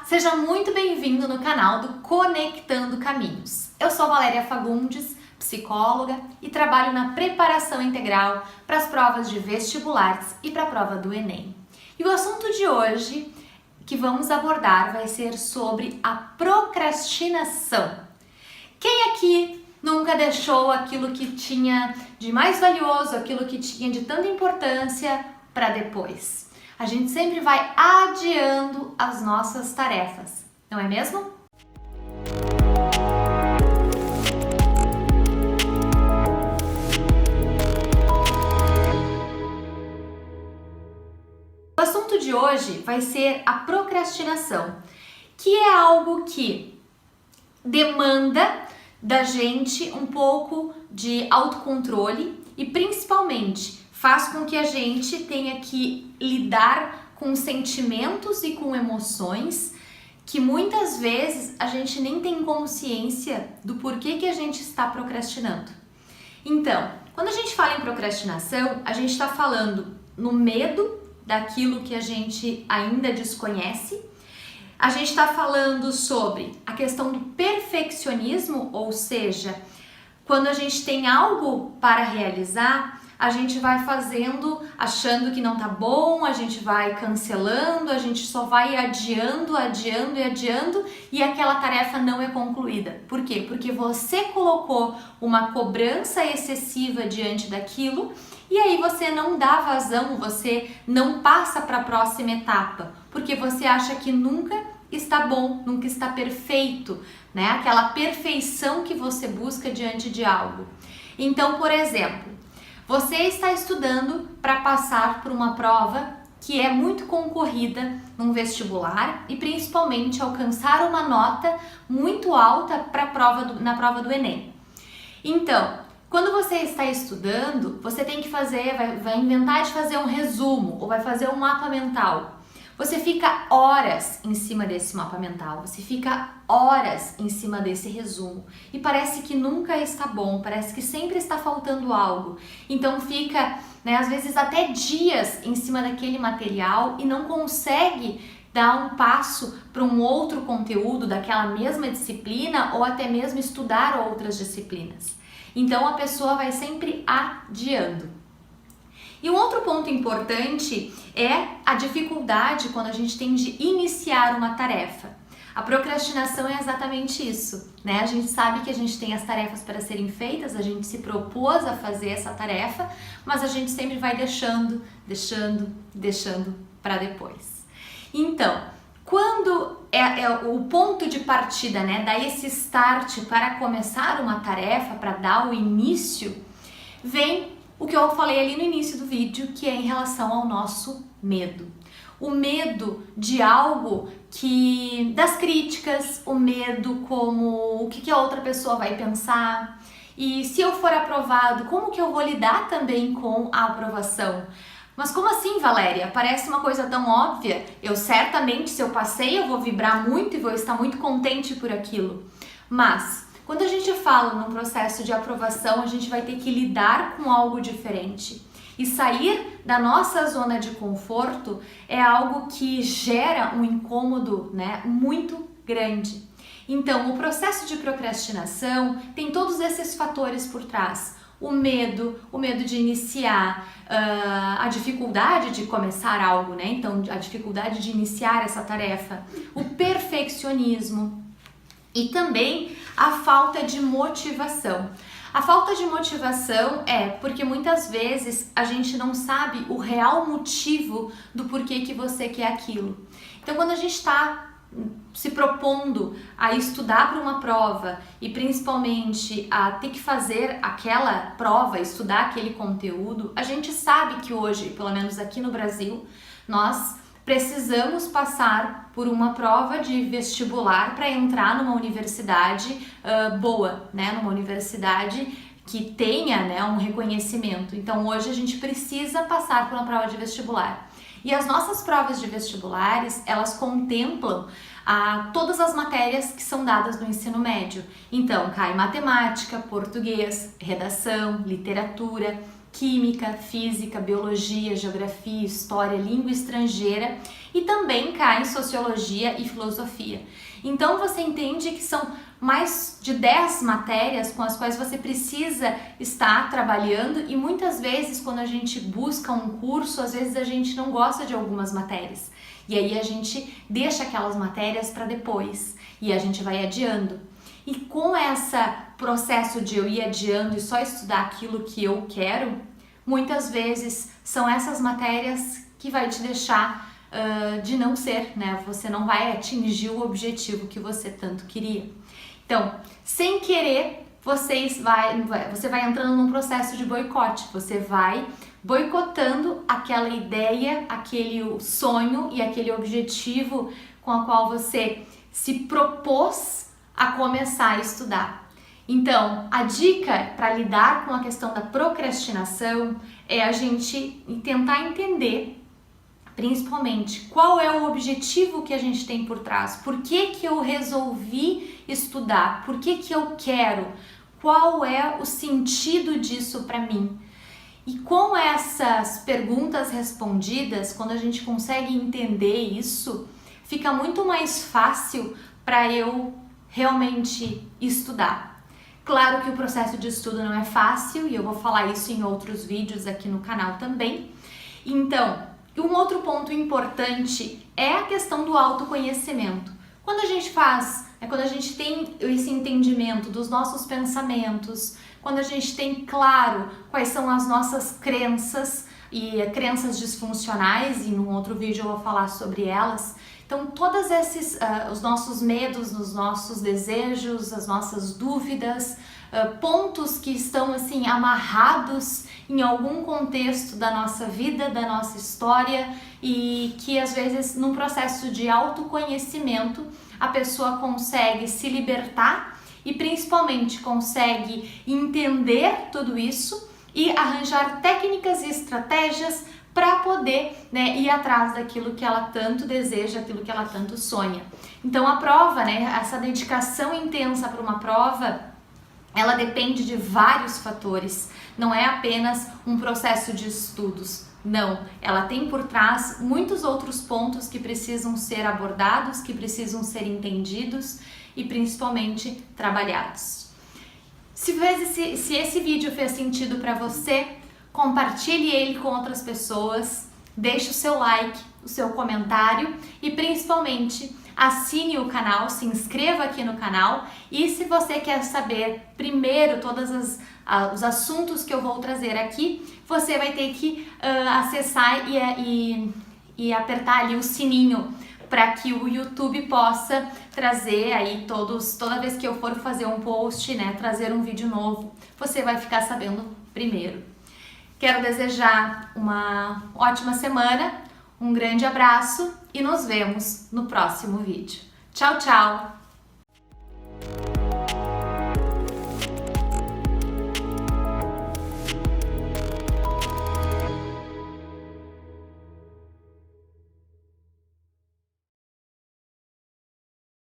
Seja muito bem-vindo no canal do Conectando Caminhos. Eu sou Valéria Fagundes, psicóloga e trabalho na preparação integral para as provas de vestibulares e para a prova do Enem. E o assunto de hoje que vamos abordar vai ser sobre a procrastinação. Quem aqui nunca deixou aquilo que tinha de mais valioso, aquilo que tinha de tanta importância para depois? A gente sempre vai adiando as nossas tarefas, não é mesmo? O assunto de hoje vai ser a procrastinação, que é algo que demanda da gente um pouco de autocontrole e principalmente faz com que a gente tenha que lidar com sentimentos e com emoções que muitas vezes a gente nem tem consciência do porquê que a gente está procrastinando. Então, quando a gente fala em procrastinação, a gente está falando no medo daquilo que a gente ainda desconhece. A gente está falando sobre a questão do perfeccionismo, ou seja, quando a gente tem algo para realizar, a gente vai fazendo, achando que não tá bom, a gente vai cancelando, a gente só vai adiando e aquela tarefa não é concluída. Por quê? Porque você colocou uma cobrança excessiva diante daquilo e aí você não dá vazão, você não passa para a próxima etapa, porque você acha que nunca está bom, nunca está perfeito, né? Aquela perfeição que você busca diante de algo. Então, por exemplo, você está estudando para passar por uma prova que é muito concorrida num vestibular e principalmente alcançar uma nota muito alta na prova do Enem. Então, quando você está estudando, você tem que fazer, vai inventar de fazer um resumo ou vai fazer um mapa mental. Você fica horas em cima desse mapa mental, você fica horas em cima desse resumo e parece que nunca está bom, parece que sempre está faltando algo. Então fica, às vezes até dias em cima daquele material e não consegue dar um passo para um outro conteúdo daquela mesma disciplina ou até mesmo estudar outras disciplinas. Então a pessoa vai sempre adiando. E um outro ponto importante é a dificuldade quando a gente tem de iniciar uma tarefa. A procrastinação é exatamente isso, né? A gente sabe que a gente tem as tarefas para serem feitas, a gente se propôs a fazer essa tarefa, mas a gente sempre vai deixando para depois. Então, quando é o ponto de partida, né? Dar esse start para começar uma tarefa, para dar o início, vem o que eu falei ali no início do vídeo, que é em relação ao nosso medo. O medo de algo das críticas, o medo como o que a outra pessoa vai pensar. E se eu for aprovado, como que eu vou lidar também com a aprovação? Mas como assim, Valéria? Parece uma coisa tão óbvia. Eu certamente, se eu passei, eu vou vibrar muito e vou estar muito contente por aquilo. Mas quando a gente fala num processo de aprovação, a gente vai ter que lidar com algo diferente. E sair da nossa zona de conforto é algo que gera um incômodo, muito grande. Então, o processo de procrastinação tem todos esses fatores por trás. O medo de iniciar, a dificuldade de começar algo, Então, a dificuldade de iniciar essa tarefa, o perfeccionismo e também a falta de motivação. A falta de motivação é porque muitas vezes a gente não sabe o real motivo do porquê que você quer aquilo. Então, quando a gente está se propondo a estudar para uma prova e principalmente a ter que fazer aquela prova, estudar aquele conteúdo, a gente sabe que hoje, pelo menos aqui no Brasil, nós precisamos passar por uma prova de vestibular para entrar numa universidade boa, Numa universidade que tenha, um reconhecimento. Então hoje a gente precisa passar por uma prova de vestibular. E as nossas provas de vestibulares, elas contemplam todas as matérias que são dadas no ensino médio. Então cai matemática, português, redação, literatura. química, física, biologia, geografia, história, língua estrangeira e também cai sociologia e filosofia. Então você entende que são mais de 10 matérias com as quais você precisa estar trabalhando e muitas vezes quando a gente busca um curso, às vezes a gente não gosta de algumas matérias e aí a gente deixa aquelas matérias para depois e a gente vai adiando. E com esse processo de eu ir adiando e só estudar aquilo que eu quero, muitas vezes são essas matérias que vai te deixar de não ser, né? Você não vai atingir o objetivo que você tanto queria. Então, sem querer, você vai entrando num processo de boicote. Você vai boicotando aquela ideia, aquele sonho e aquele objetivo com a qual você se propôs a começar a estudar. Então, a dica para lidar com a questão da procrastinação é a gente tentar entender, principalmente, qual é o objetivo que a gente tem por trás. Por que eu resolvi estudar? Por que eu quero? Qual é o sentido disso para mim? E com essas perguntas respondidas, quando a gente consegue entender isso, fica muito mais fácil para eu realmente estudar. Claro que o processo de estudo não é fácil e eu vou falar isso em outros vídeos aqui no canal também. Então, um outro ponto importante é a questão do autoconhecimento. Quando a gente quando a gente tem esse entendimento dos nossos pensamentos, quando a gente tem claro quais são as nossas crenças e crenças disfuncionais, e num outro vídeo eu vou falar sobre elas. Então, todos os nossos medos, os nossos desejos, as nossas dúvidas, pontos que estão assim amarrados em algum contexto da nossa vida, da nossa história e que às vezes num processo de autoconhecimento a pessoa consegue se libertar e principalmente consegue entender tudo isso e arranjar técnicas e estratégias para poder, né, ir atrás daquilo que ela tanto deseja, aquilo que ela tanto sonha. Então a prova, né, essa dedicação intensa para uma prova, ela depende de vários fatores, não é apenas um processo de estudos, não, ela tem por trás muitos outros pontos que precisam ser abordados, que precisam ser entendidos e principalmente trabalhados. Se esse vídeo fez sentido para você, compartilhe ele com outras pessoas, deixe o seu like, o seu comentário e principalmente assine o canal, se inscreva aqui no canal e se você quer saber primeiro todos os assuntos que eu vou trazer aqui, você vai ter que acessar e apertar ali o sininho para que o YouTube possa trazer aí toda vez que eu for fazer um post, né, trazer um vídeo novo, você vai ficar sabendo primeiro. Quero desejar uma ótima semana, um grande abraço e nos vemos no próximo vídeo. Tchau, tchau!